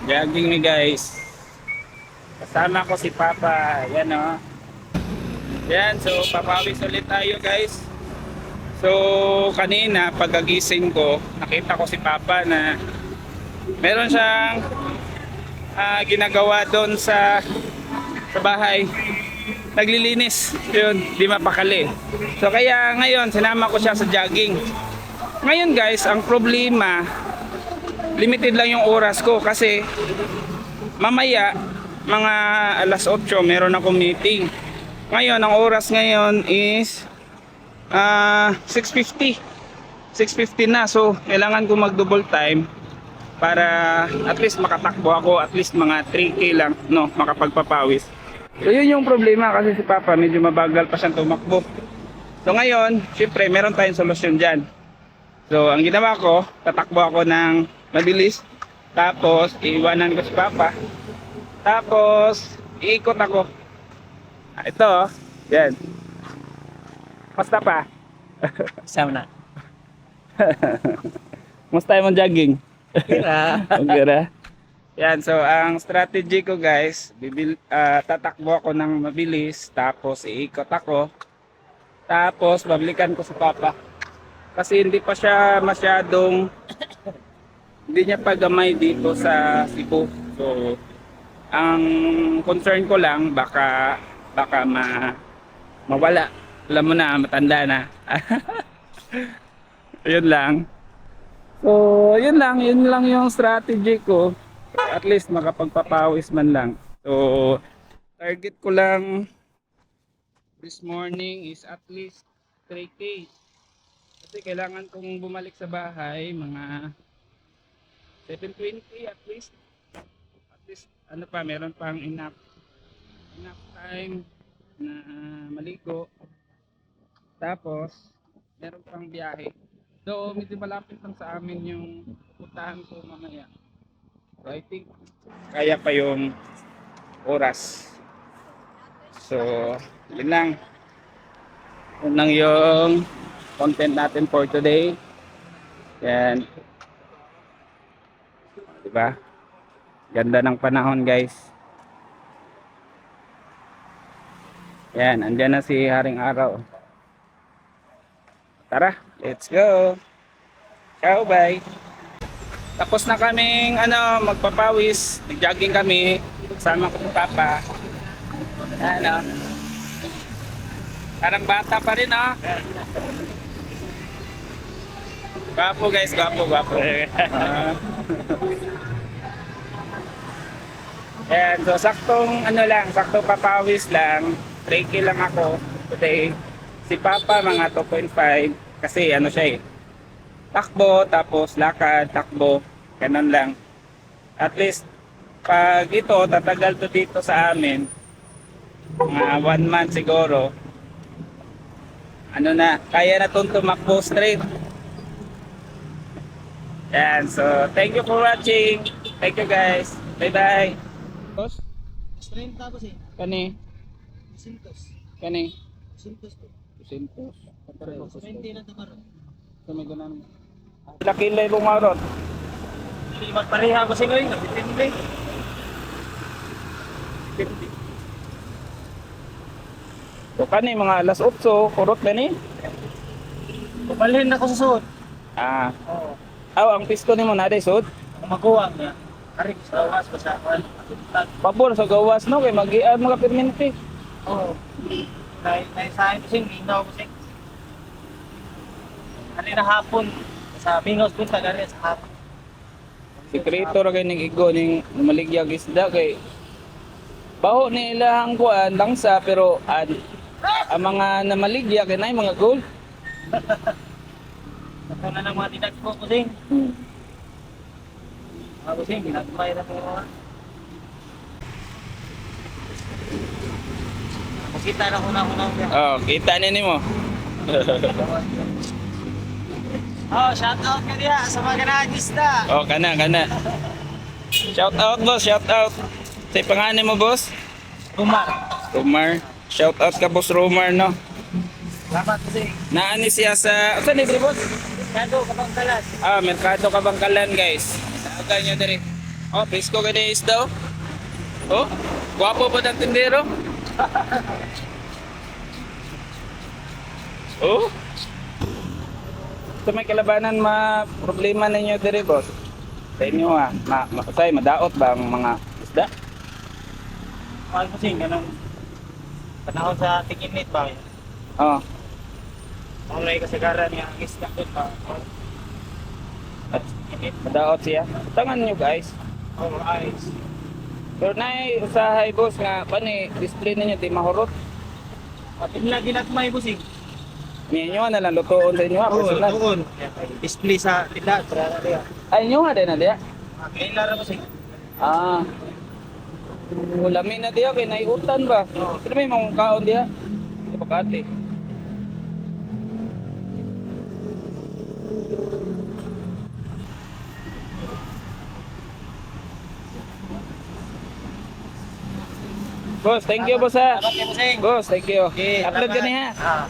Jogging ni guys. Kasama ko si Papa. Yan o. Yan, so papawis ulit tayo guys. So kanina pagkagising ko, nakita ko si Papa na meron siyang ginagawa doon sa bahay. Naglilinis. Yun, di mapakali. So kaya ngayon sinama ko siya sa jogging. Ngayon guys, ang problema, limited lang yung oras ko kasi mamaya mga alas 8 meron akong meeting. Ngayon ang oras ngayon is 6:50 na, so kailangan ko mag double time para at least makatakbo ako at least mga 3k lang, no, makapagpapawis. So yun yung problema kasi si Papa medyo mabagal pa siyang tumakbo. So ngayon syempre meron tayong solusyon dyan. So ang ginawa ko, tatakbo ako ng mabilis, tapos iiwanan ko si Papa, tapos iikot ako. Ito, yan. Basta pa. Sama na. Musta yung jogging? Kira. Kira. Yan, so ang strategy ko guys, tatakbo ako ng mabilis, tapos iikot ako, tapos babalikan ko sa Papa. Kasi hindi pa siya masyadong, hindi niya pagamay dito sa Cebu. So, ang concern ko lang, baka mawala. Alam mo na, matanda na. Yun lang. So, yun lang yung strategy ko. At least makapagpapawis man lang. So, target ko lang this morning is at least 3k. Kasi kailangan kong bumalik sa bahay mga 7:20 at least. At least ano pa, meron pang enough time na maligo. Tapos meron pang biyahe. So medyo malapit lang sa amin yung pupuntahan ko mamaya. So I think kaya pa yung oras. So yun lang. Yun lang yung content natin for today. Yan. Diba? Ganda ng panahon guys. Yan, andyan na si Haring Araw. Tara, let's go. Ciao, bye. Tapos na kaming magpapawis. Nag-jogging kami. Sama ko ng Papa. Yan. Parang bata pa rin Gwapo guys, gwapo. Ayan, so saktong saktong papawis lang. 3k lang ako today. Si Papa mga 2.5 kasi siya takbo, tapos lakad, takbo, ganun lang. At least pag ito tatagal to dito sa amin mga 1 month siguro. Kaya na itong tumakbo straight. Yan, so thank you for watching. Thank you guys. Bye bye. Boss? 30 ko si. Kani? 200. Kani? 200 to. 200. 20 na tamaro. Kami ganun. Laki lay bumarot. Hindi magpareha ko si ngayon. Napitindi. 50. So kani mga alas 8, kurot na ni. Pumalhin ako sa suot. Oo. Ang pisto nimo na day sud. Makuha niya. Arik sa gawas ko sa kwan. Pabor sa gawas no kay mag-iad mga permanente. Oo. Naisahin ko sing, ginaw ko sing. Kanina hapon. Sa Bingos punta gani sa hapon. Sikreto ra kay ning igo ning maligyag isda kay baho ni ilang kuan langsa pero ang mga namaligya kay nay mga gold. Ito na ng mga tinagpo ko sing. Ako sing, ginagmay na ko. Makita na ko na niya. Oh, kita ni mo. Oh, shout out ka diya sa mga kanagista. Oh, kana. Shout out boss, shout out. Say pangalan mo boss? Umar. Romar. Shout out ka boss Romar no. Salamat kasi. Naani siya sa saan ni boss? Kado, Kabangkalan. Merkado Kabangkalan guys. Saagan nyo diri. Oh, presko ka na isda, oh. Oh, gwapo pa ng tindero. Oh. Sa may kalabanan problema ninyo dire, boss. Sa inyo madaot ba ang mga isda? Mahal mo sing, ganun. Panahon sa tingin ba? Oh. Kung may kasagaran nga ang isda doon ba? At madaot siya. Tangan nyo guys. Oh, eyes. Pero usahay boss nga display ninyo di mahurot. Lagi na may busing. Ninyo na lang lutoon sa inyo personal. doon. Display sa tindahan. Para na Ay inyo din na diya. Kailan na busing? Ah. Ulamin na diya kay naiutan ba? Sino may mga kaon diya? Di ba kati? Boss, thank you boss ha. Salamat kay busing. Boss, thank you. Okay, Upload ka salamat. niya. Ah.